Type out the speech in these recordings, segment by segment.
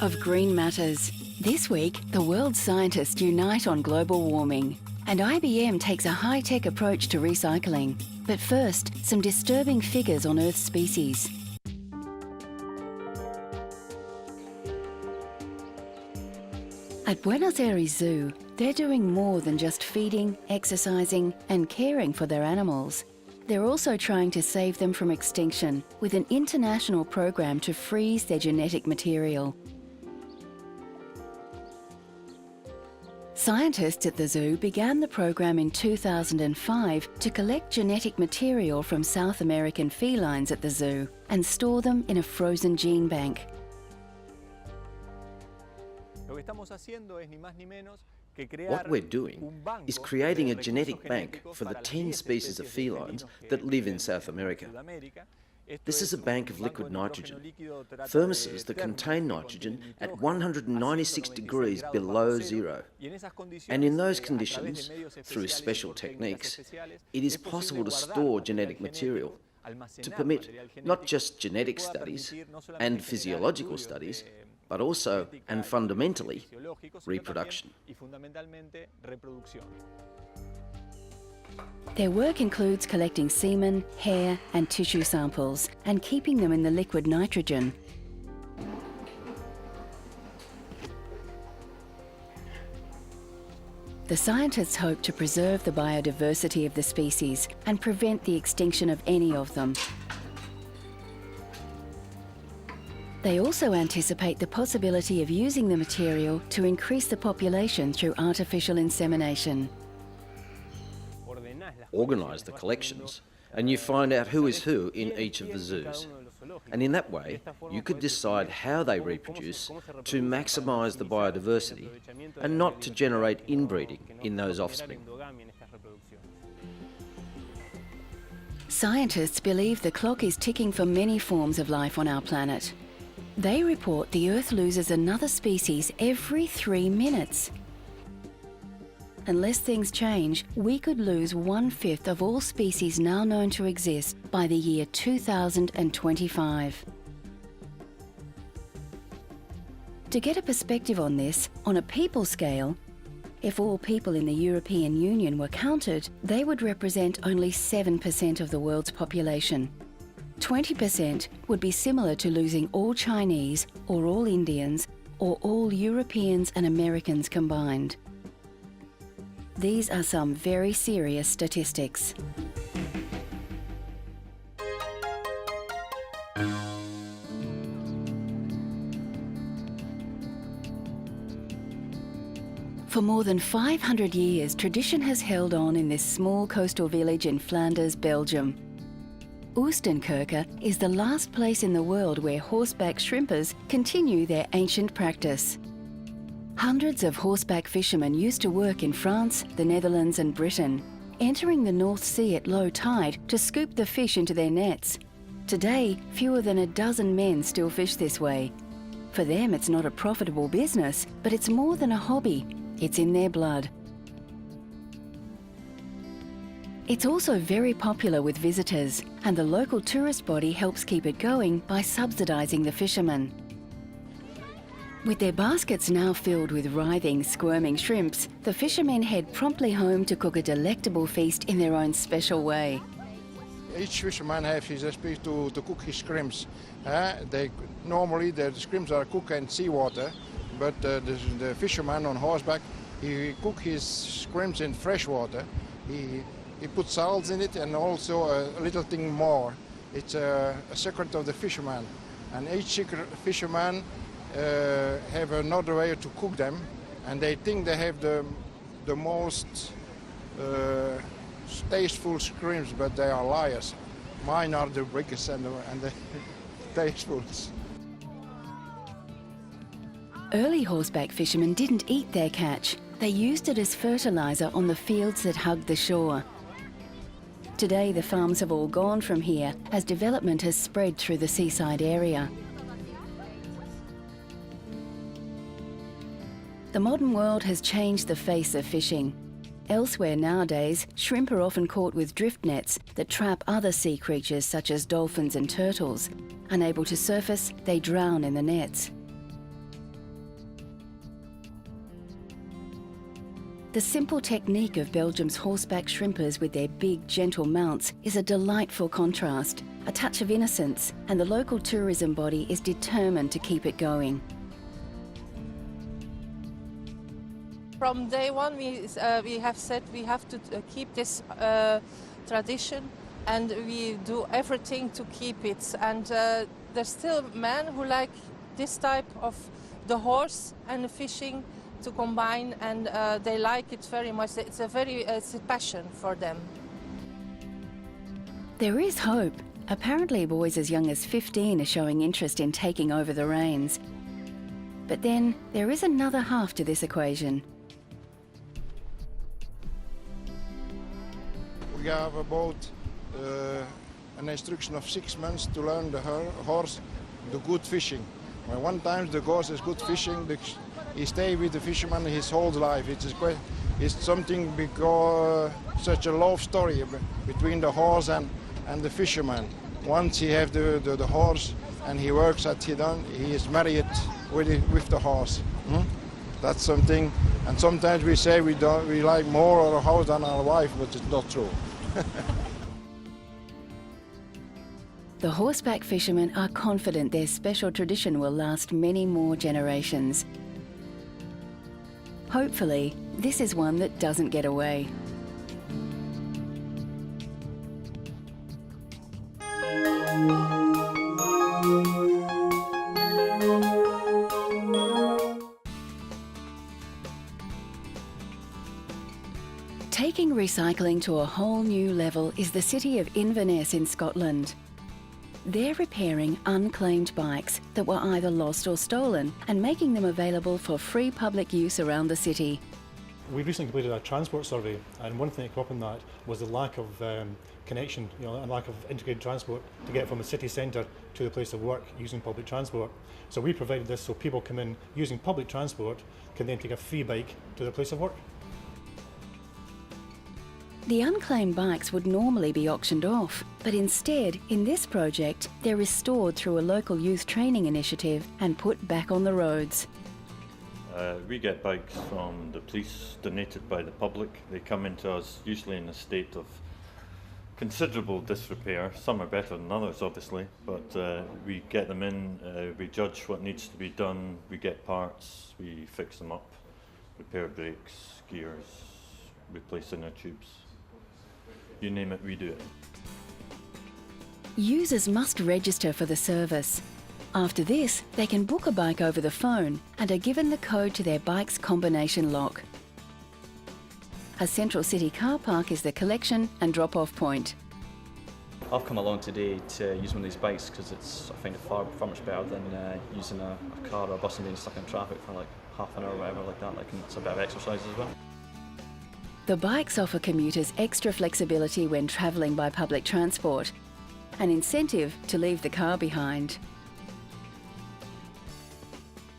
of green matters. This week, the world's scientists unite on global warming, and IBM takes a high-tech approach to recycling. But first, some disturbing figures on Earth's species. At Buenos Aires Zoo, they're doing more than just feeding, exercising, and caring for their animals. They're also trying to save them from extinction with an international program to freeze their genetic material. Scientists at the zoo began the program in 2005 to collect genetic material from South American felines at the zoo and store them in a frozen gene bank. What we're doing is creating a genetic bank for the 10 species of felines that live in South America. This is a bank of liquid nitrogen, thermoses that contain nitrogen at 196 degrees below zero. And in those conditions, through special techniques, it is possible to store genetic material to permit not just genetic studies and physiological studies, but also, and fundamentally, reproduction. Their work includes collecting semen, hair and tissue samples and keeping them in the liquid nitrogen. The scientists hope to preserve the biodiversity of the species and prevent the extinction of any of them. They also anticipate the possibility of using the material to increase the population through artificial insemination. Organise the collections, and you find out who is who in each of the zoos. And in that way, you could decide how they reproduce to maximise the biodiversity and not to generate inbreeding in those offspring. Scientists believe the clock is ticking for many forms of life on our planet. They report the Earth loses another species every 3 minutes. Unless things change, we could lose 1/5 of all species now known to exist by the year 2025. To get a perspective on this, on a people scale, if all people in the European Union were counted, they would represent only 7% of the world's population. 20% would be similar to losing all Chinese or all Indians or all Europeans and Americans combined. These are some very serious statistics. For more than 500 years, tradition has held on in this small coastal village in Flanders, Belgium. Oostenkerke is the last place in the world where horseback shrimpers continue their ancient practice. Hundreds of horseback fishermen used to work in France, the Netherlands and Britain, entering the North Sea at low tide to scoop the fish into their nets. Today, fewer than a dozen men still fish this way. For them, it's not a profitable business, but it's more than a hobby. It's in their blood. It's also very popular with visitors, and the local tourist body helps keep it going by subsidising the fishermen. With their baskets now filled with writhing, squirming shrimps, the fishermen head promptly home to cook a delectable feast in their own special way. Each fisherman has his recipe to cook his shrimps. Normally the shrimps are cooked in seawater, but the fisherman on horseback, he cooks his shrimps in fresh water. He puts salt in it and also a little thing more. It's a secret of the fisherman. And each fisherman have another way to cook them, and they think they have the most tasteful shrimps, but they are liars. Mine are the biggest and the tastefuls. Early horseback fishermen didn't eat their catch. They used it as fertiliser on the fields that hugged the shore. Today, the farms have all gone from here as development has spread through the seaside area. The modern world has changed the face of fishing. Elsewhere nowadays, shrimp are often caught with drift nets that trap other sea creatures such as dolphins and turtles. Unable to surface, they drown in the nets. The simple technique of Belgium's horseback shrimpers with their big, gentle mounts is a delightful contrast, a touch of innocence, and the local tourism body is determined to keep it going. From day one, we have said we have to keep this tradition, and we do everything to keep it. And there's still men who like this type of the horse and the fishing to combine, and they like it very much. It's a passion for them. There is hope. Apparently boys as young as 15 are showing interest in taking over the reins. But then there is another half to this equation. We have about an instruction of 6 months to learn the horse the good fishing. When one time the horse is good fishing, he stays with the fisherman his whole life. It's something because such a love story between the horse and the fisherman. Once he have the horse and he works at he is married with the horse. That's something. And sometimes we say we like more our horse than our wife, but it's not true. The horseback fishermen are confident their special tradition will last many more generations. Hopefully, this is one that doesn't get away. Taking recycling to a whole new level is the city of Inverness in Scotland. They're repairing unclaimed bikes that were either lost or stolen and making them available for free public use around the city. We recently completed a transport survey, and one thing that came up in that was the lack of connection, and lack of integrated transport to get from the city centre to the place of work using public transport. So we provided this so people come in using public transport can then take a free bike to their place of work. The unclaimed bikes would normally be auctioned off, but instead, in this project, they're restored through a local youth training initiative and put back on the roads. We get bikes from the police donated by the public. They come into us usually in a state of considerable disrepair. Some are better than others, obviously, but we get them in, we judge what needs to be done, we get parts, we fix them up, repair brakes, gears, replace inner tubes. You name it, we do it. Users must register for the service. After this, they can book a bike over the phone and are given the code to their bike's combination lock. A central city car park is the collection and drop-off point. I've come along today to use one of these bikes because I find it far much better than using a car or a bus and being stuck in traffic for like half an hour or whatever like that. It's a bit of exercise as well. The bikes offer commuters extra flexibility when travelling by public transport, an incentive to leave the car behind.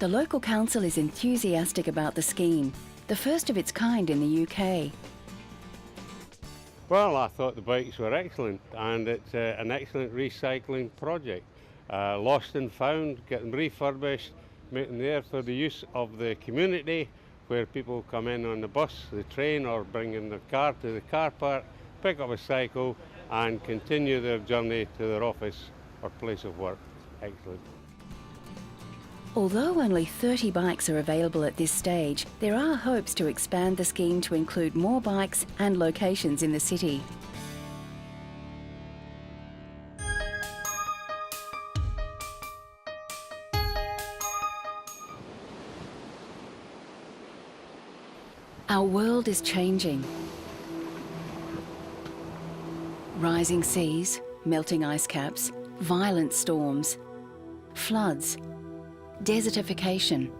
The local council is enthusiastic about the scheme, the first of its kind in the UK. Well, I thought the bikes were excellent, and it's an excellent recycling project. Lost and found, get them refurbished, make them there for the use of the community, where people come in on the bus, the train, or bring in their car to the car park, pick up a cycle and continue their journey to their office or place of work. Excellent. Although only 30 bikes are available at this stage, there are hopes to expand the scheme to include more bikes and locations in the city. Our world is changing. Rising seas, melting ice caps, violent storms, floods, desertification,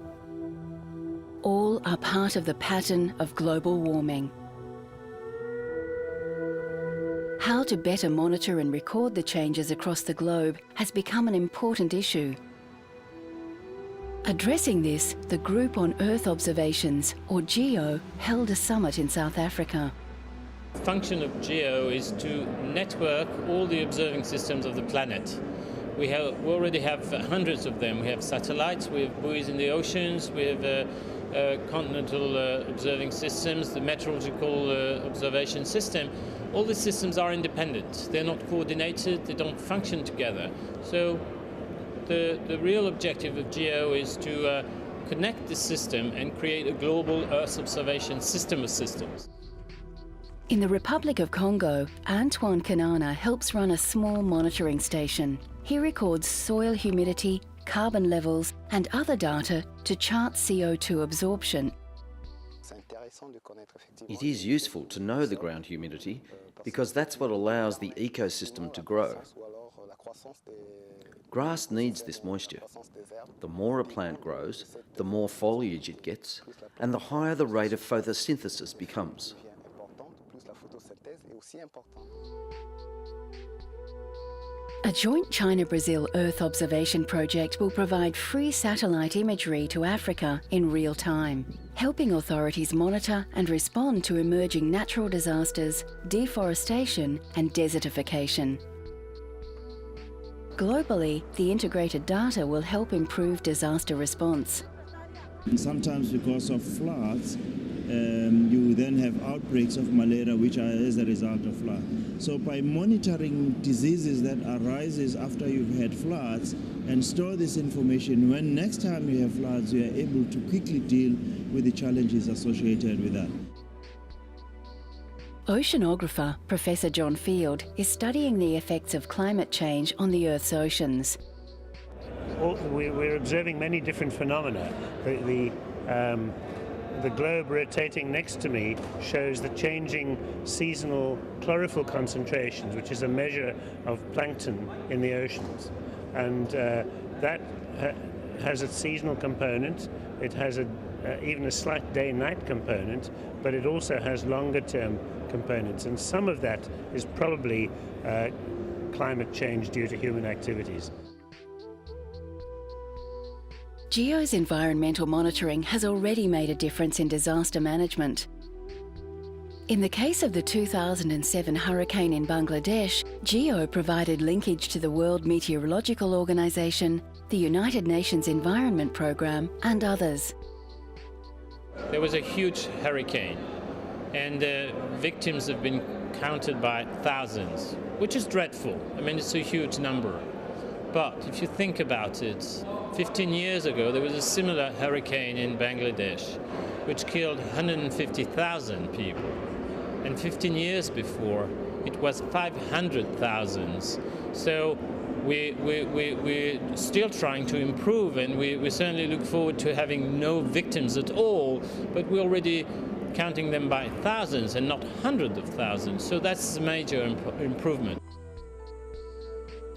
all are part of the pattern of global warming. How to better monitor and record the changes across the globe has become an important issue. Addressing this, the Group on Earth Observations, or GEO, held a summit in South Africa. The function of GEO is to network all the observing systems of the planet. We already have hundreds of them. We have satellites, we have buoys in the oceans, we have continental observing systems, the meteorological observation system, all these systems are independent. They're not coordinated, they don't function together. So the real objective of GEO is to connect the system and create a global Earth observation system of systems. In the Republic of Congo, Antoine Kanana helps run a small monitoring station. He records soil humidity, carbon levels and other data to chart CO2 absorption. It is useful to know the ground humidity because that's what allows the ecosystem to grow. Grass needs this moisture. The more a plant grows, the more foliage it gets, and the higher the rate of photosynthesis becomes. A joint China-Brazil Earth observation project will provide free satellite imagery to Africa in real time, helping authorities monitor and respond to emerging natural disasters, deforestation and desertification. Globally, the integrated data will help improve disaster response. Sometimes because of floods, you then have outbreaks of malaria which are as a result of flood. So by monitoring diseases that arises after you've had floods and store this information, when next time you have floods, you are able to quickly deal with the challenges associated with that. Oceanographer Professor John Field is studying the effects of climate change on the Earth's oceans. We're observing many different phenomena. The globe rotating next to me shows the changing seasonal chlorophyll concentrations, which is a measure of plankton in the oceans. And that has a seasonal component. It has even a slight day-night component, but it also has longer-term components. And some of that is probably climate change due to human activities. GEO's environmental monitoring has already made a difference in disaster management. In the case of the 2007 hurricane in Bangladesh, GEO provided linkage to the World Meteorological Organization, the United Nations Environment Programme and others. There was a huge hurricane and victims have been counted by thousands, which is dreadful. I mean, it's a huge number. But if you think about it, 15 years ago there was a similar hurricane in Bangladesh which killed 150,000 people. And 15 years before it was 500,000. So we're still trying to improve, and we certainly look forward to having no victims at all, but we're already counting them by thousands and not hundreds of thousands. So that's a major improvement.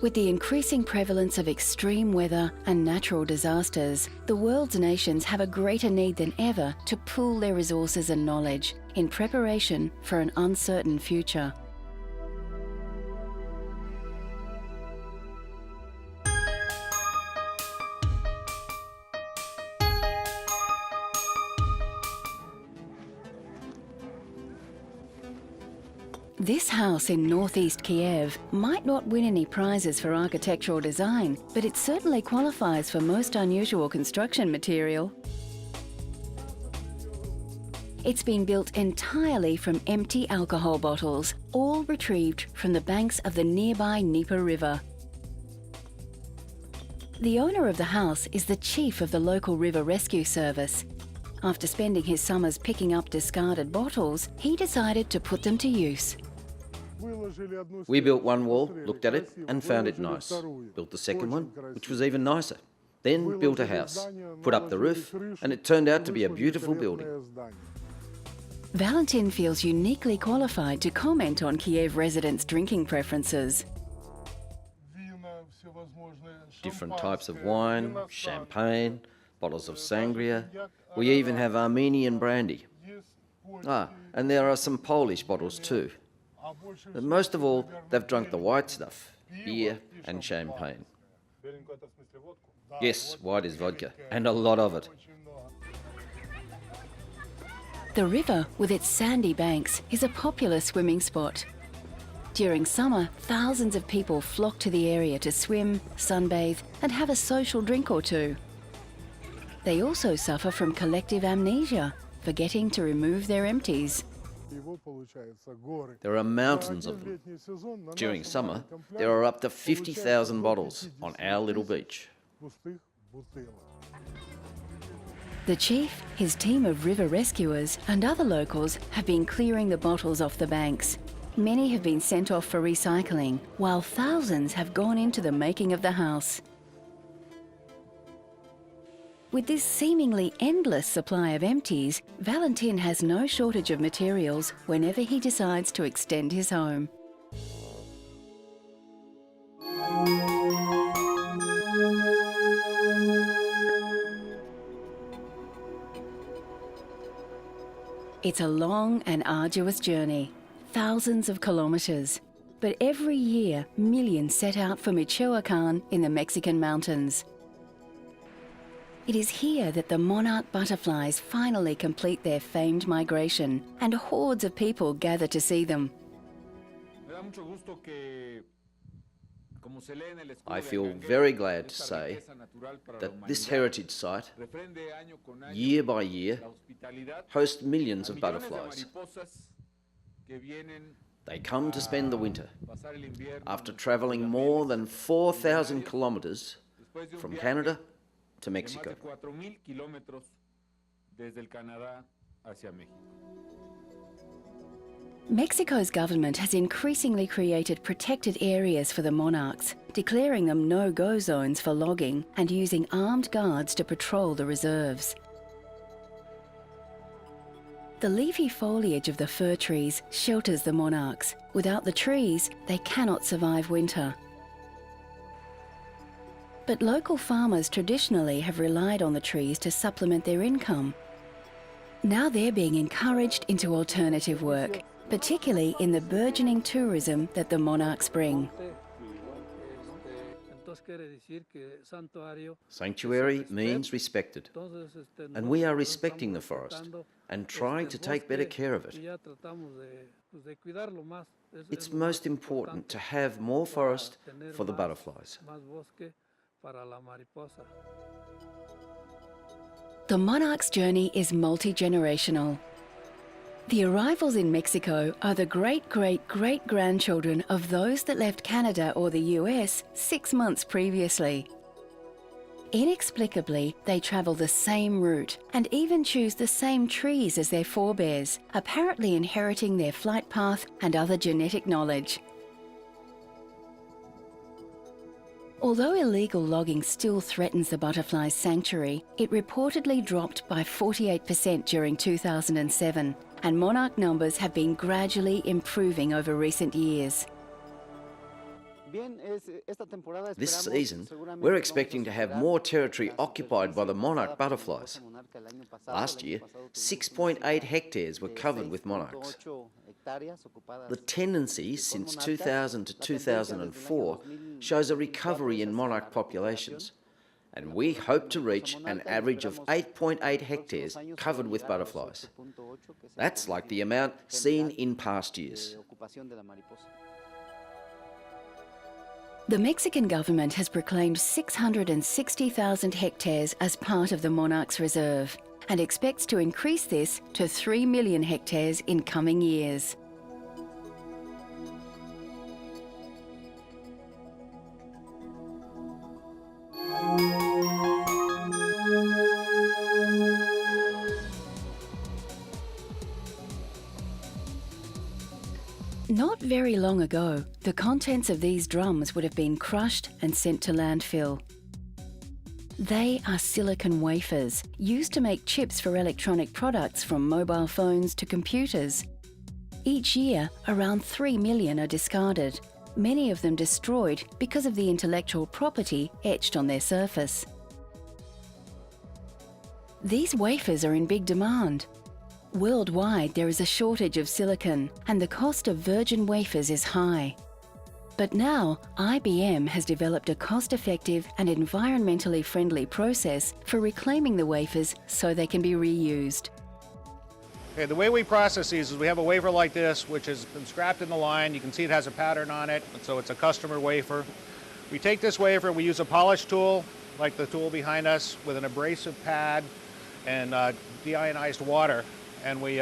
With the increasing prevalence of extreme weather and natural disasters, the world's nations have a greater need than ever to pool their resources and knowledge in preparation for an uncertain future. This house in northeast Kiev might not win any prizes for architectural design, but it certainly qualifies for most unusual construction material. It's been built entirely from empty alcohol bottles, all retrieved from the banks of the nearby Dnieper River. The owner of the house is the chief of the local river rescue service. After spending his summers picking up discarded bottles, he decided to put them to use. We built one wall, looked at it and found it nice. Built the second one, which was even nicer. Then built a house, put up the roof, and it turned out to be a beautiful building. Valentin feels uniquely qualified to comment on Kiev residents' drinking preferences. Different types of wine, champagne, bottles of sangria. We even have Armenian brandy. And there are some Polish bottles too. But most of all, they've drunk the white stuff, beer and champagne. Yes, white is vodka, and a lot of it. The river, with its sandy banks, is a popular swimming spot. During summer, thousands of people flock to the area to swim, sunbathe and have a social drink or two. They also suffer from collective amnesia, forgetting to remove their empties. There are mountains of them. During summer, there are up to 50,000 bottles on our little beach. The chief, his team of river rescuers and other locals have been clearing the bottles off the banks. Many have been sent off for recycling, while thousands have gone into the making of the house. With this seemingly endless supply of empties, Valentin has no shortage of materials whenever he decides to extend his home. It's a long and arduous journey, thousands of kilometres. But every year, millions set out for Michoacán in the Mexican mountains. It is here that the monarch butterflies finally complete their famed migration, and hordes of people gather to see them. I feel very glad to say that this heritage site, year by year, hosts millions of butterflies. They come to spend the winter after travelling more than 4,000 kilometres from Canada to Mexico. Mexico's government has increasingly created protected areas for the monarchs, declaring them no-go zones for logging and using armed guards to patrol the reserves. The leafy foliage of the fir trees shelters the monarchs. Without the trees, they cannot survive winter. But local farmers traditionally have relied on the trees to supplement their income. Now they're being encouraged into alternative work, particularly in the burgeoning tourism that the monarchs bring. Sanctuary means respected, and we are respecting the forest and trying to take better care of it. It's most important to have more forest for the butterflies. The monarch's journey is multi-generational. The arrivals in Mexico are the great-great-great-grandchildren of those that left Canada or the US 6 months previously. Inexplicably, they travel the same route and even choose the same trees as their forebears, apparently inheriting their flight path and other genetic knowledge. Although illegal logging still threatens the butterfly's sanctuary, it reportedly dropped by 48% during 2007, and monarch numbers have been gradually improving over recent years. This season, we're expecting to have more territory occupied by the monarch butterflies. Last year, 6.8 hectares were covered with monarchs. The tendency since 2000 to 2004 shows a recovery in monarch populations, and we hope to reach an average of 8.8 hectares covered with butterflies. That's like the amount seen in past years. The Mexican government has proclaimed 660,000 hectares as part of the monarch's reserve and expects to increase this to 3 million hectares in coming years. Not very long ago, the contents of these drums would have been crushed and sent to landfill. They are silicon wafers, used to make chips for electronic products from mobile phones to computers. Each year, around 3 million are discarded, many of them destroyed because of the intellectual property etched on their surface. These wafers are in big demand. Worldwide, there is a shortage of silicon, and the cost of virgin wafers is high. But now, IBM has developed a cost-effective and environmentally friendly process for reclaiming the wafers so they can be reused. Okay, the way we process these is we have a wafer like this, which has been scrapped in the line. You can see it has a pattern on it, and so it's a customer wafer. We take this wafer, we use a polish tool, like the tool behind us, with an abrasive pad and deionized water. And we,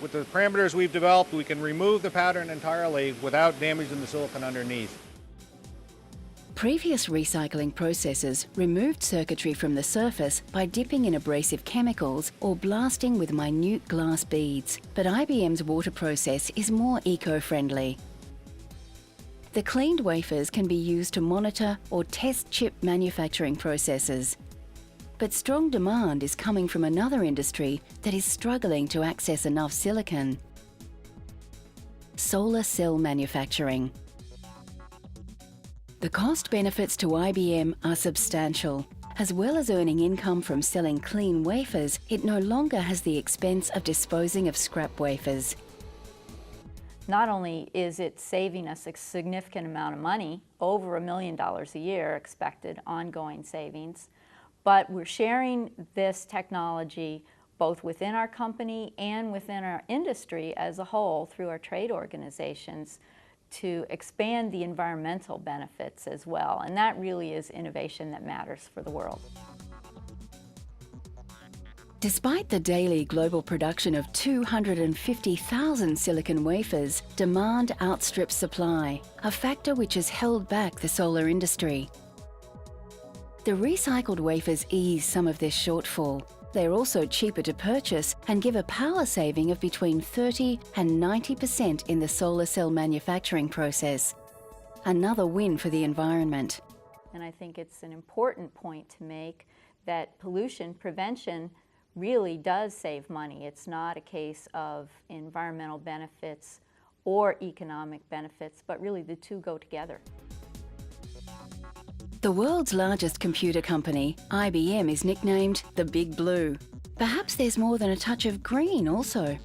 with the parameters we've developed, we can remove the pattern entirely without damaging the silicon underneath. Previous recycling processes removed circuitry from the surface by dipping in abrasive chemicals or blasting with minute glass beads, but IBM's water process is more eco-friendly. The cleaned wafers can be used to monitor or test chip manufacturing processes. But strong demand is coming from another industry that is struggling to access enough silicon: solar cell manufacturing. The cost benefits to IBM are substantial. As well as earning income from selling clean wafers, it no longer has the expense of disposing of scrap wafers. Not only is it saving us a significant amount of money, over $1 million a year expected ongoing savings, but we're sharing this technology both within our company and within our industry as a whole through our trade organizations to expand the environmental benefits as well. And that really is innovation that matters for the world. Despite the daily global production of 250,000 silicon wafers, demand outstrips supply, a factor which has held back the solar industry. The recycled wafers ease some of this shortfall. They're also cheaper to purchase and give a power saving of between 30 and 90% in the solar cell manufacturing process. Another win for the environment. And I think it's an important point to make that pollution prevention really does save money. It's not a case of environmental benefits or economic benefits, but really the two go together. The world's largest computer company, IBM, is nicknamed the Big Blue. Perhaps there's more than a touch of green also.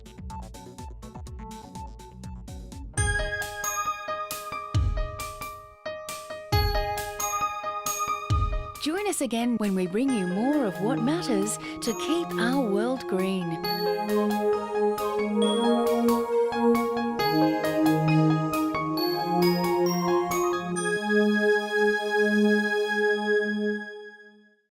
Join us again when we bring you more of what matters to keep our world green.